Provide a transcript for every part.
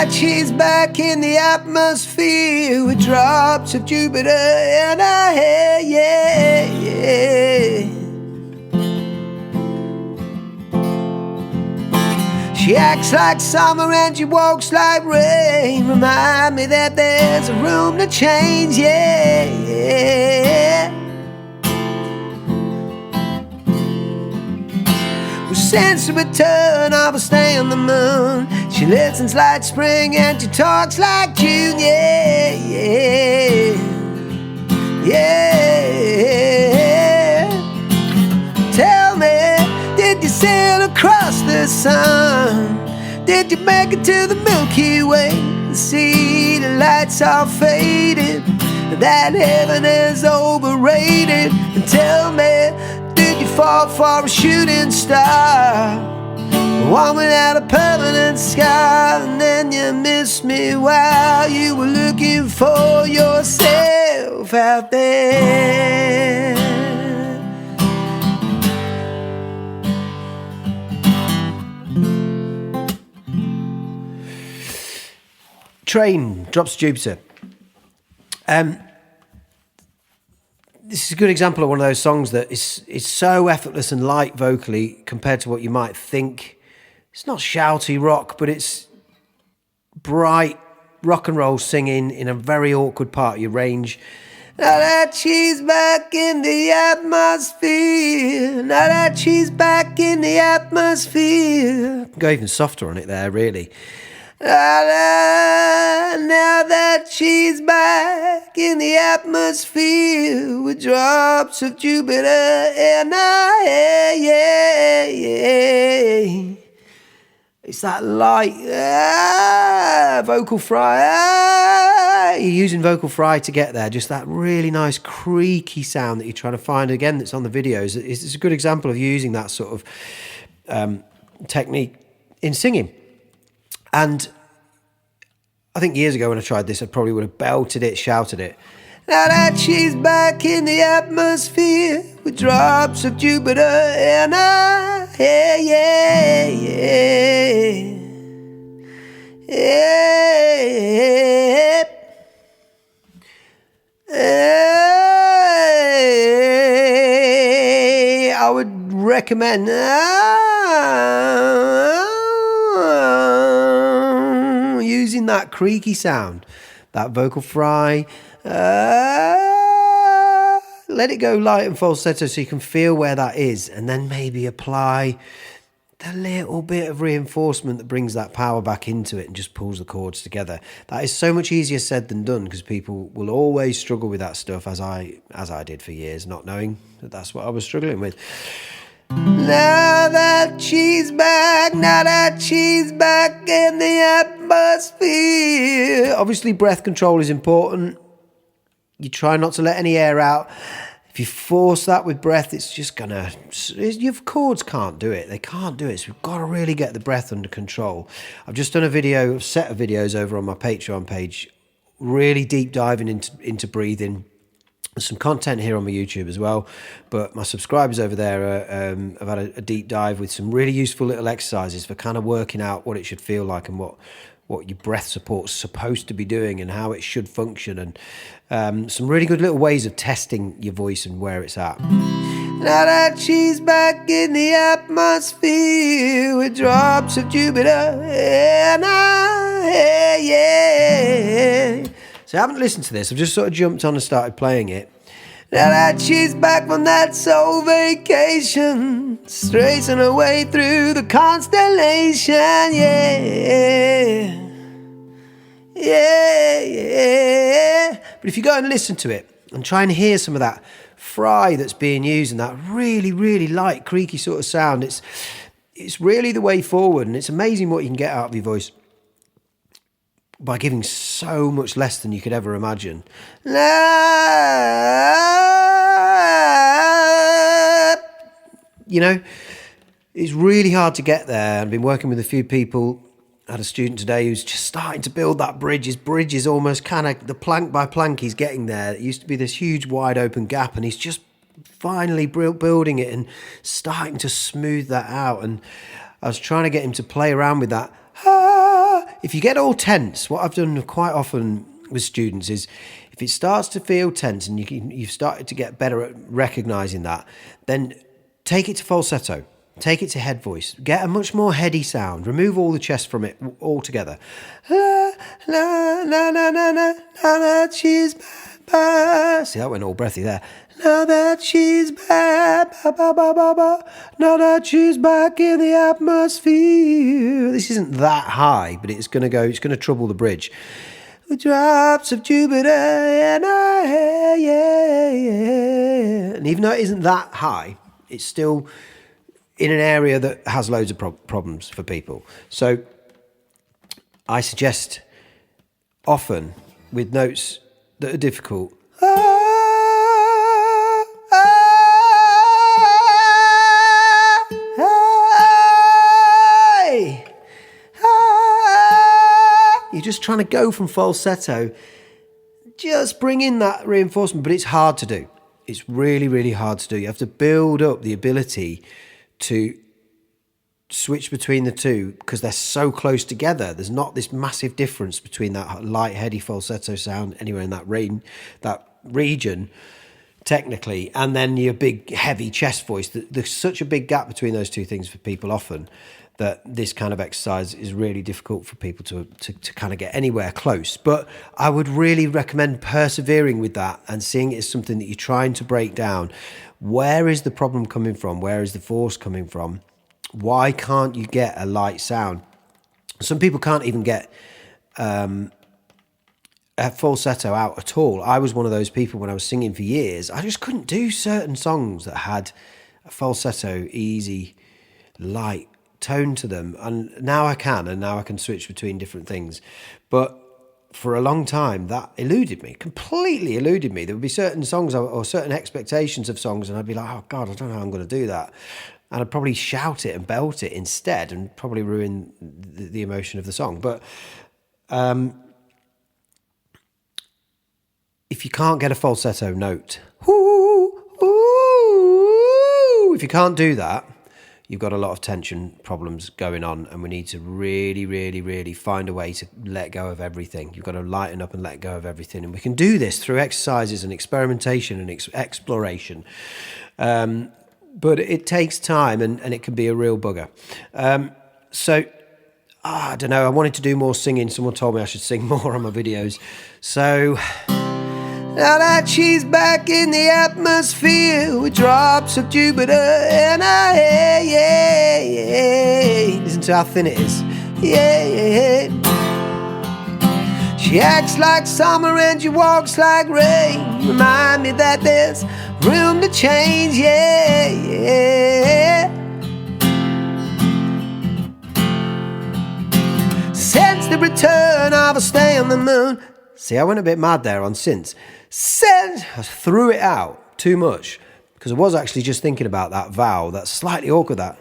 that she's back in the atmosphere with drops of Jupiter in her hair, yeah, yeah. She acts like summer and she walks like rain. Remind me that there's a room to change, yeah, yeah. Since the return of a stay on the moon, she listens like spring and she talks like June, yeah, yeah, yeah. Tell me, did you sail across the sun? Did you make it to the Milky Way? See the lights are faded, that heaven is overrated. And tell me, did you fall for a shooting star, one without a permanent scar? And then you missed me while you were looking for yourself out there. Train, Drops of Jupiter. This is a good example of one of those songs that is so effortless and light vocally compared to what you might think. It's not shouty rock, but it's bright rock and roll singing in a very awkward part of your range. Now that she's back in the atmosphere, now that she's back in the atmosphere. Go even softer on it there, really. Now that she's back in the atmosphere with drops of Jupiter in her hair, yeah, yeah. It's that light vocal fry. You're using vocal fry to get there. Just that really nice creaky sound that you're trying to find. Again, that's on the videos. It's a good example of using that sort of technique in singing. And I think years ago when I tried this, I probably would have belted it, shouted it. Now that she's back in the atmosphere with drops of Jupiter in her hair, yeah, yeah, yeah, yeah. I would recommend using that creaky sound, that vocal fry. Let it go light and falsetto so you can feel where that is, and then maybe apply the little bit of reinforcement that brings that power back into it and just pulls the chords together. That is so much easier said than done, because people will always struggle with that stuff, as I did for years, not knowing that that's what I was struggling with. Now that she's back, now that she's back in the atmosphere. Obviously, breath control is important. You try not to let any air out. If you force that with breath, it's just gonna... Your chords can't do it. They can't do it. So we've got to really get the breath under control. I've just done a set of videos over on my Patreon page, really deep diving into breathing. There's some content here on my YouTube as well, but my subscribers over there have had a deep dive with some really useful little exercises for kind of working out what it should feel like and what your breath support's supposed to be doing and how it should function, and some really good little ways of testing your voice and where it's at. Now that she's back in the atmosphere with drops of Jupiter in her hair, yeah. So I haven't listened to this. I've just sort of jumped on and started playing it. Now that she's back from that soul vacation, tracing her way through the constellation, yeah. Yeah, yeah. But if you go and listen to it and try and hear some of that fry that's being used and that really, really light, creaky sort of sound, it's really the way forward, and it's amazing what you can get out of your voice by giving so much less than you could ever imagine. You know, it's really hard to get there. I've been working with a few people. I had a student today who's just starting to build that bridge. His bridge is almost kind of the plank by plank he's getting there. It used to be this huge wide open gap, and he's just finally building it and starting to smooth that out. And I was trying to get him to play around with that if you get all tense, what I've done quite often with students is if it starts to feel tense and you've started to get better at recognizing that, then take it to falsetto. Take it to head voice. Get a much more heady sound. Remove all the chest from it altogether. La, la, la, la, la, la, la, she's back. See, that went all breathy there. Now that she's back, ba, ba, ba, ba, ba. Now that she's back in the atmosphere. This isn't that high, but it's going to trouble the bridge. The drops of Jupiter and our hair, yeah. And even though it isn't that high, it's still in an area that has loads of problems for people. So I suggest often with notes that are difficult, you're just trying to go from falsetto, just bring in that reinforcement, but it's hard to do. It's really, really hard to do. You have to build up the ability to switch between the two because they're so close together. There's not this massive difference between that light, heady falsetto sound anywhere in that region, technically, and then your big, heavy chest voice. There's such a big gap between those two things for people often that this kind of exercise is really difficult for people to kind of get anywhere close. But I would really recommend persevering with that and seeing it as something that you're trying to break down. Where is the problem coming from? Where is the force coming from? Why can't you get a light sound? Some people can't even get a falsetto out at all. I was one of those people when I was singing for years. I just couldn't do certain songs that had a falsetto, easy, light tone to them. And now I can, and now I can switch between different things. But for a long time, that completely eluded me. There would be certain songs or certain expectations of songs, and I'd be like, oh God, I don't know how I'm going to do that. And I'd probably shout it and belt it instead and probably ruin the emotion of the song. But if you can't get a falsetto note, if you can't do that, you've got a lot of tension problems going on, and we need to really, really, really find a way to let go of everything. You've got to lighten up and let go of everything. And we can do this through exercises and experimentation and exploration. But it takes time, and it can be a real bugger. I don't know. I wanted to do more singing. Someone told me I should sing more on my videos. So now that she's back in the atmosphere with drops of Jupiter in her hair, yeah. Listen to how thin it is. Yeah. She acts like summer and she walks like rain. Remind me that there's room to change, yeah. Since the return of a stay on the moon. See, I went a bit mad there on since. Since I threw it out too much because I was actually just thinking about that vowel. That's slightly awkward, that.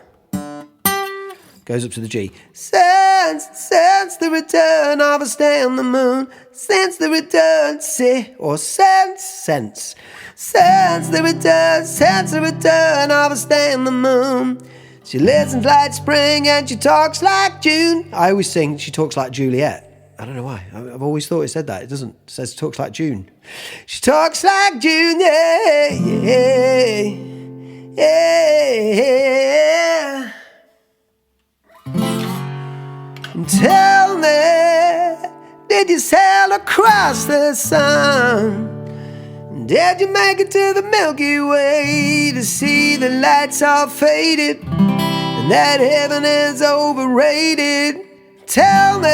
Goes up to the G. Since the return of a stay on the moon. Since the return, since the return of a stay on the moon. She listens like spring and she talks like June. I always sing she talks like Juliet. I don't know why. I've always thought it said that. It doesn't. It says talks like June. She talks like June, yeah. And tell me, did you sail across the sun? Did you make it to the Milky Way to see the lights all faded and that heaven is overrated? Tell me.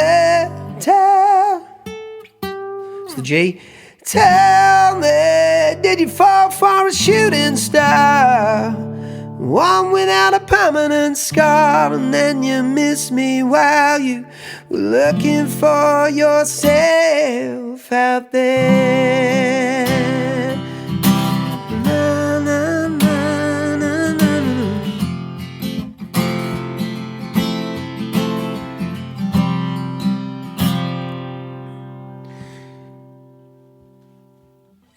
It's the G. Tell me, did you fall for a shooting star? One without a permanent scar, and then you missed me while you were looking for yourself out there. Na, na, na, na, na, na.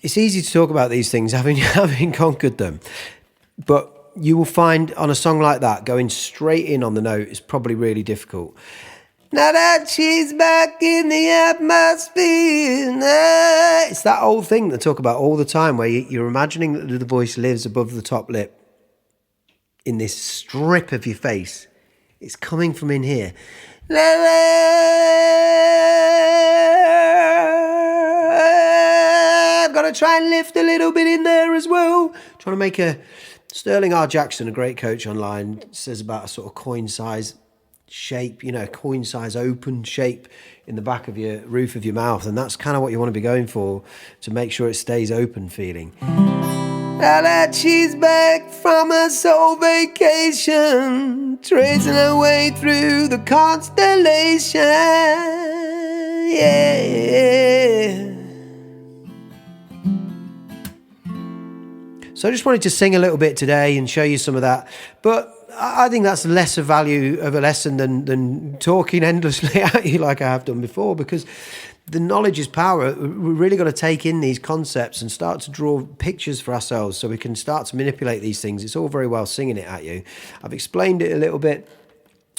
It's easy to talk about these things having conquered them, but you will find on a song like that, going straight in on the note is probably really difficult. Now that she's back in the atmosphere. It's that old thing that I talk about all the time where you're imagining that the voice lives above the top lip in this strip of your face. It's coming from in here. I've got to try and lift a little bit in there as well. Trying to make a... Sterling R. Jackson, a great coach online, says about a sort of coin size shape, coin size open shape in the back of your roof of your mouth. And that's kind of what you want to be going for to make sure it stays open feeling. Now that she's back from her soul vacation, tracing her way through the constellation. Yeah. So I just wanted to sing a little bit today and show you some of that. But I think that's less of value of a lesson than talking endlessly at you like I have done before, because the knowledge is power. We're really got to take in these concepts and start to draw pictures for ourselves so we can start to manipulate these things. It's all very well singing it at you. I've explained it a little bit,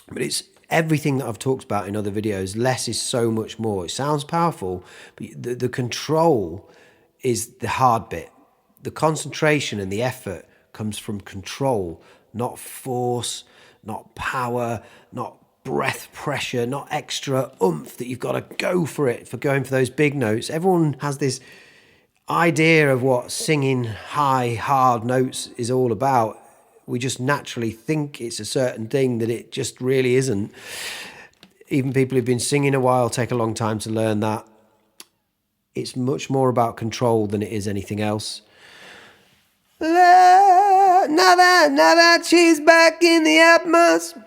but it's everything that I've talked about in other videos. Less is so much more. It sounds powerful, but the control is the hard bit. The concentration and the effort comes from control, not force, not power, not breath pressure, not extra oomph that you've got to go for it for going for those big notes. Everyone has this idea of what singing high, hard notes is all about. We just naturally think it's a certain thing that it just really isn't. Even people who've been singing a while take a long time to learn that. It's much more about control than it is anything else. Now that she's back in the atmosphere.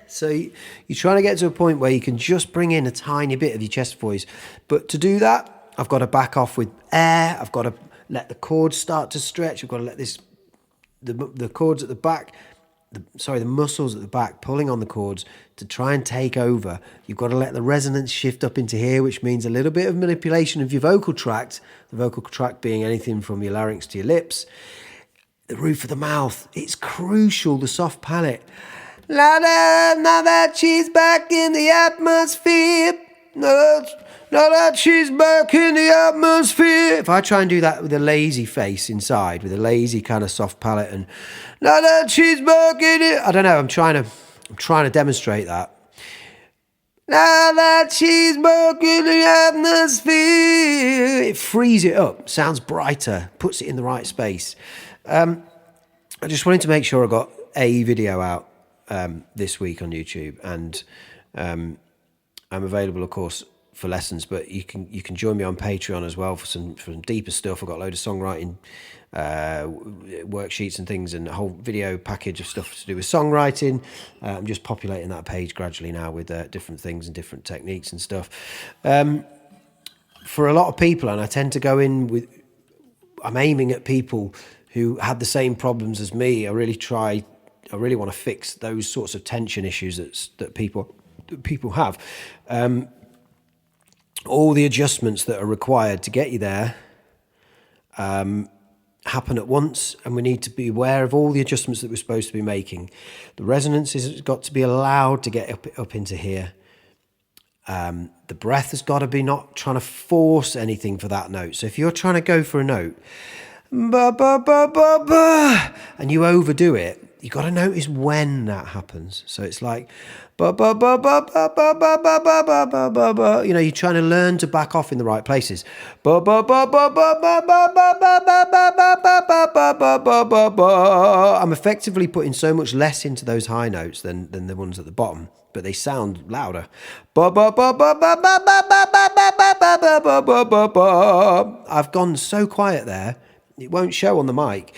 So you're trying to get to a point where you can just bring in a tiny bit of your chest voice. But to do that, I've got to back off with air. I've got to let the chords start to stretch. I've got to let the chords at the back, the muscles at the back pulling on the chords to try and take over. You've got to let the resonance shift up into here, which means a little bit of manipulation of your vocal tract, the vocal tract being anything from your larynx to your lips, the roof of the mouth. It's crucial, the soft palate. Now that she's back in the atmosphere. Now that she's back in the atmosphere. If I try and do that with a lazy face inside, with a lazy kind of soft palate, and now that she's back in it, I don't know. I'm trying to demonstrate that. Now that she's back in the atmosphere, it frees it up, sounds brighter, puts it in the right space. I just wanted to make sure I got a video out this week on YouTube, and I'm available, of course, for lessons, but you can join me on Patreon as well for some deeper stuff. I've got a load of songwriting worksheets and things, and a whole video package of stuff to do with songwriting. I'm just populating that page gradually now with different things and different techniques and stuff. For a lot of people, and I tend to go in with, I'm aiming at people who had the same problems as me. I really want to fix those sorts of tension issues that people have. All the adjustments that are required to get you there happen at once, and we need to be aware of all the adjustments that we're supposed to be making. The resonance has got to be allowed to get up into here. The breath has got to be not trying to force anything for that note. So if you're trying to go for a note, ba, ba, ba, ba, ba, and you overdo it, you got to notice when that happens. So it's like, ba, ba, ba, ba, ba, ba, ba, ba, ba, ba, ba, ba, ba. You know, you're trying to learn to back off in the right places. Ba, ba, ba, ba, ba, ba, ba, ba, ba, ba, ba, ba, ba, ba, ba, ba, ba, ba. I'm effectively putting so much less into those high notes than the ones at the bottom, but they sound louder. Ba, ba, ba, ba, ba, ba, ba, ba, ba, ba, ba, ba, ba, ba, ba, ba. I've gone so quiet there, it won't show on the mic.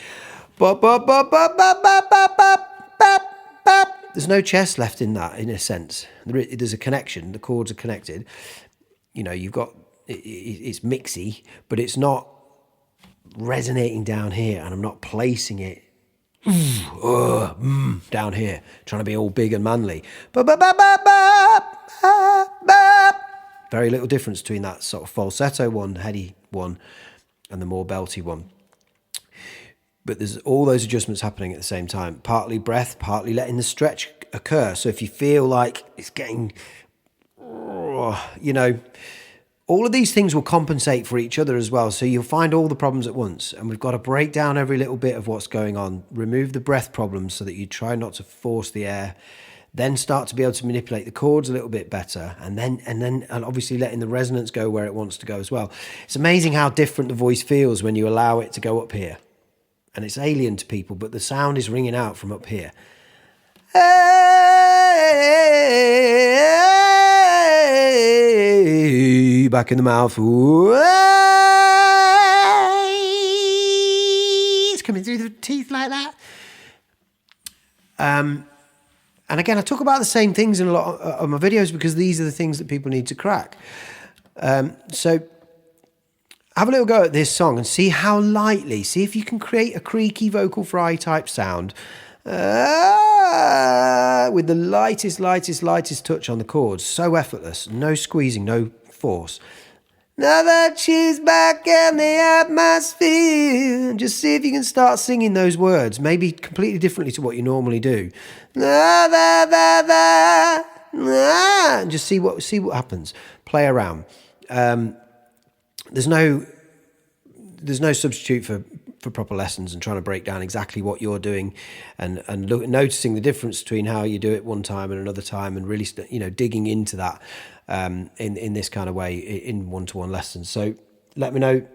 Ba, ba, ba, ba, ba, ba, ba, ba, ba, ba. There's no chest left in that, in a sense. There's a connection. The chords are connected. You know, you've got, it's mixy, but it's not resonating down here, and I'm not placing it down here, trying to be all big and manly. Ba, ba, ba, ba, ba, ba, ba. Very little difference between that sort of falsetto one, heady one, and the more belty one. but there's all those adjustments happening at the same time. Partly breath, partly letting the stretch occur. So if you feel like it's getting, you know, all of these things will compensate for each other as well. So you'll find all the problems at once. And we've got to break down every little bit of what's going on. Remove the breath problems so that you try not to force the air. Then start to be able to manipulate the chords a little bit better. And then obviously letting the resonance go where it wants to go as well. It's amazing how different the voice feels when you allow it to go up here. And it's alien to people, but the sound is ringing out from up here. Hey, back in the mouth. It's coming through the teeth like that. And again, I talk about the same things in a lot of my videos because these are the things that people need to crack. So have a little go at this song and see how lightly, see if you can create a creaky vocal fry type sound with the lightest touch on the chords. So effortless, no squeezing, no force. Now that she's back in the atmosphere. Just see if you can start singing those words, maybe completely differently to what you normally do. And just see what happens. Play around. There's no substitute for proper lessons and trying to break down exactly what you're doing and noticing the difference between how you do it one time and another time and really digging into that in this kind of way in one-to-one lessons. So let me know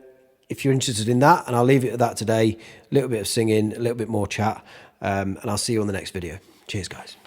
if you're interested in that, and I'll leave it at that today. A little bit of singing, a little bit more chat, and I'll see you on the next video. Cheers, guys.